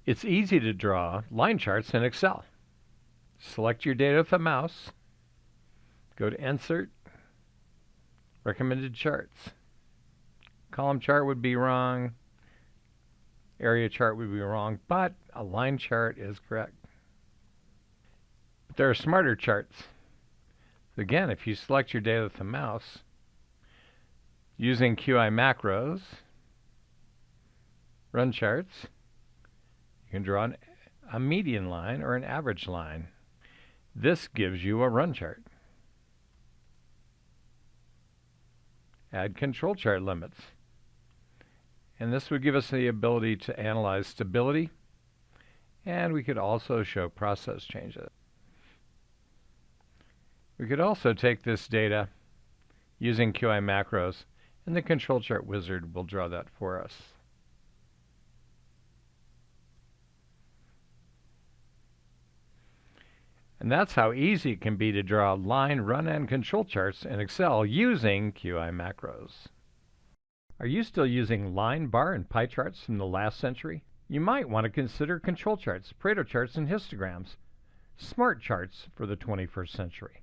It's easy to draw line charts in Excel. Select your data with the mouse, go to Insert, Recommended Charts. Column chart would be wrong, area chart would be wrong, but a line chart is correct. But there are smarter charts. Again, if you select your data with the mouse, using QI macros, run charts, you can draw a median line or an average line. This gives you a run chart. Add control chart limits. And this would give us the ability to analyze stability, and we could also show process changes. We could also take this data using QI macros, and the control chart wizard will draw that for us. And that's how easy it can be to draw line, run, and control charts in Excel using QI macros. Are you still using line, bar, and pie charts from the last century? You might want to consider control charts, Pareto charts, and histograms, smart charts for the 21st century.